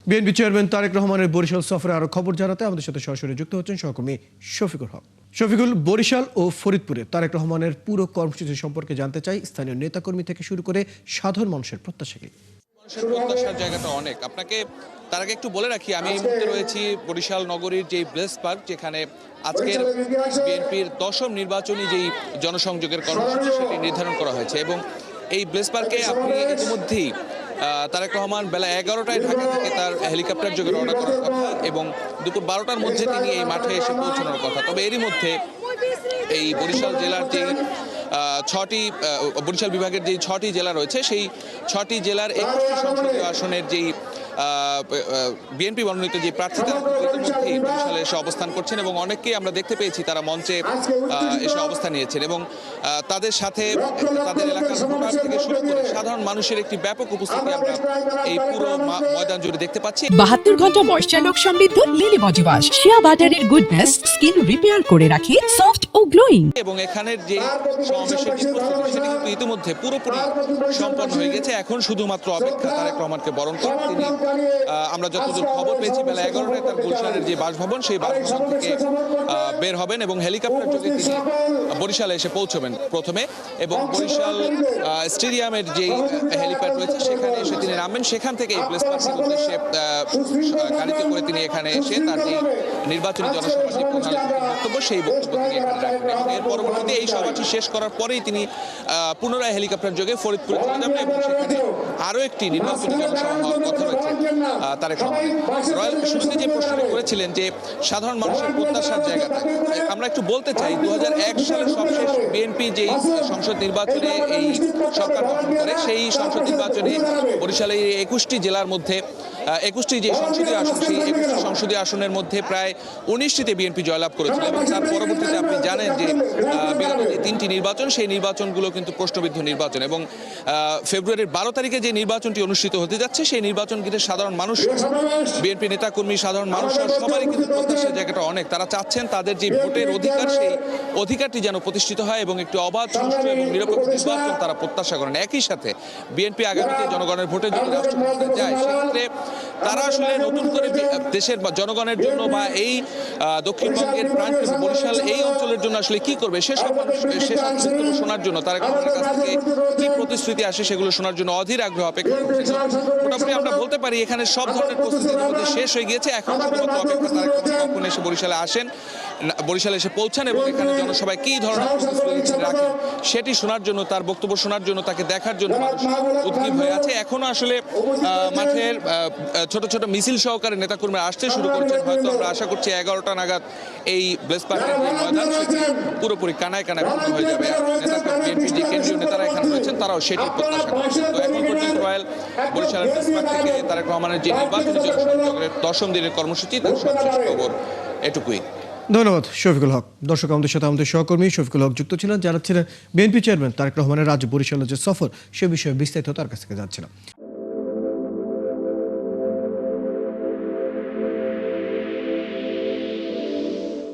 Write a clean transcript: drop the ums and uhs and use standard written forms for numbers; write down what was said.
BNP chairman Tarique রহমানের বরিশাল সফরে আরো খবর জানাতে আমাদের সাথে সরাসরি যুক্ত হচ্ছেন সহকর্মী শফিকুল হক। শফিকুল, বরিশাল ও ফরিদপুরে তারেক রহমানের পুরো কর্মসূচি সম্পর্কে জানতে চাই। স্থানীয় নেতাকর্মী থেকে শুরু করে সাধারণ মানুষের প্রত্যাশা কি? মানুষের প্রত্যাশার জায়গাটা অনেক। আপনাকে তার আগে একটু বলে রাখি, আমি এই মুহূর্তে রয়েছি বরিশাল নগরীর যে ব্লেস পার্ক, যেখানে আজকের বিএনপির 10ম নির্বাচনী যেই জনসংযোগের কর্মসূচি সেটি নির্ধারণ করা হয়েছে। এবং এই ব্লেস পার্কে আপনি ইতিমধ্যেই তারেক রহমান বেলা 11টায় ঢাকা থেকে তার হেলিকপ্টার যোগে রওনা করার কথা এবং দুপুর 12টার মধ্যে তিনি এই মাঠে এসে পৌঁছানোর কথা। তবে এরই মধ্যে এই বরিশাল জেলার যে বরিশাল বিভাগের যে 6টি জেলা রয়েছে, সেই 6টি জেলার 21টি সংসদীয় আসনের যেই বিএনপি মনোনীত যে প্রার্থী তারা ইতিমধ্যেই বরিশালে এসে অবস্থান করছেন এবং অনেককেই আমরা দেখতে পেয়েছি তারা মঞ্চে এসে অবস্থান নিয়েছেন এবং তাদের সাথে তাদের এলাকার ভোটার থেকে শুরু করে সাধারণ মানুষের একটি ব্যাপক উপস্থিতি আমরা এই পুরো ময়দান জুড়ে দেখতে পাচ্ছি। 72 ঘন্টা ময়েশ্চার লক সমৃদ্ধ লিলি বডি ওয়াশ শিয়া বাটারের গুডনেস স্কিন রিপেয়ার করে রাখে সফট ও গ্লোয়িং। এবং এখানের যে সমাবেশের যে প্রস্তুতি সেটি কিন্তু ইতিমধ্যে পুরোপুরি সম্পন্ন হয়ে গেছে। এখন শুধুমাত্র অপেক্ষা তারেক রহমানকে বরণ করে তিনি, আমরা যতদূর খবর পেয়েছি, বেলা 11টায় তার গুলশানের যে বাসভবন সেই বাসভবন থেকে বের হবেন এবং হেলিকপ্টার যোগে তিনি বরিশালে এসে পৌঁছবেন প্রথমে এবং বরিশাল স্টেডিয়ামের যেই হেলিপ্যাড রয়েছে সেখানে এসে তিনি নামবেন। সেখান থেকে এই প্লেস পার্কের উদ্দেশ্যে গাড়িতে করে তিনি এখানে এসে তার যে নির্বাচনী জনসভার যে প্রধান বক্তব্য সেই বক্তব্য তিনি এখানে রাখবেন এবং এর পরবর্তীতে এই সভাটি শেষ করার পরেই তিনি পুনরায় হেলিকপ্টার যোগে ফরিদপুরে চলে যাবেন এবং সেখানে আরও একটি নির্বাচনী জনসভা হওয়ার কথা রয়েছে তারেক রহমান। রয়্যাল শুরুতে যে প্রশ্নটি করেছিলেন যে সাধারণ মানুষের প্রত্যাশার জায়গাটা, আমরা একটু বলতে চাই 2001 সালে সবশেষ বিএনপি যেই সংসদ নির্বাচনে এই সরকার গঠন করে, সেই সংসদ নির্বাচনে বরিশালের 21টি জেলার মধ্যে 21টি যে সংসদীয় আসন, সেই 21টি সংসদীয় আসনের মধ্যে প্রায় 19টিতে বিএনপি জয়লাভ করেছিল এবং তার পরবর্তীতে আপনি জানেন যে বিগত যে 3টি নির্বাচন, সেই নির্বাচনগুলো কিন্তু প্রশ্নবিদ্ধ নির্বাচন এবং ফেব্রুয়ারির 12 তারিখে যে নির্বাচনটি অনুষ্ঠিত হতে যাচ্ছে সেই নির্বাচন কিন্তু সাধারণ মানুষ, বিএনপি নেতাকর্মী, সাধারণ মানুষ সবারই কিন্তু প্রত্যাশার জায়গাটা অনেক। তারা চাচ্ছেন তাদের যে ভোটের অধিকার, সেই অধিকারটি যেন প্রতিষ্ঠিত হয় এবং একটি অবাধ, সুষ্ঠু এবং নিরপেক্ষ নির্বাচন তারা প্রত্যাশা করেন। একই সাথে বিএনপি আগামীতে জনগণের ভোটে যদি রাষ্ট্র ক্ষমতায় যায়, সেক্ষেত্রে তারা আসলে নতুন করে দেশের জনগণের জন্য বা এই দক্ষিণবঙ্গের প্রাণকেন্দ্র বরিশাল এই অঞ্চলের জন্য আসলে কি করবে সেসব শোনার জন্য, তারা কাছ থেকে কি প্রতিশ্রুতি আসে সেগুলো শোনার জন্য অধীর আগ্রহ অপেক্ষা করছে। মোটামুটি আমরা বলতে পারি এখানে সব ধরনের প্রস্তুতির মধ্যে শেষ হয়ে গিয়েছে। এখন শুধুমাত্র অপেক্ষা তারেক রহমান কখন এসে বরিশালে আসেন, বরিশালে এসে পৌঁছান এবং এখানে জনসভায় কি ধরনের প্রতিশ্রুতি রাখেন সেটি শোনার জন্য, তার বক্তব্য শোনার জন্য, তাকে দেখার জন্য মানুষ উদ্গ্রীব হয়ে আছে। এখনো আসলে মাঠের ছোট ছোট মিছিল সহকারে নেতাকর্মীরা আসতে শুরু করেছেন। হয়তো আমরা আশা করছি 11টা নাগাদ এই ব্লেস পার্কের যে ময়দান সেটি পুরোপুরি কানায় কানায় পূর্ণ হয়ে যাবে। বিএনপির যে কেন্দ্রীয় নেতারা এখানে রয়েছেন তারাও সেটি প্রত্যাশা করছেন। তো এখন পর্যন্ত রয়্যাল বরিশালের ব্লেস পার্ক থেকে তারেক রহমানের যে নির্বাচনী জনসংযোগের 10ম দিনের কর্মসূচি, তার সবশেষ খবর এটুকুই। ধন্যবাদ শফিকুল হক। দর্শক, আমাদের সাথে আমাদের সহকর্মী শফিকুল হক যুক্ত ছিলেন, জানাচ্ছিলেন বিএনপি চেয়ারম্যান তারেক রহমানের রাজ্য বরিশালের যে সফর সে বিষয়ে বিস্তারিত তার কাছ থেকে জানছিলাম।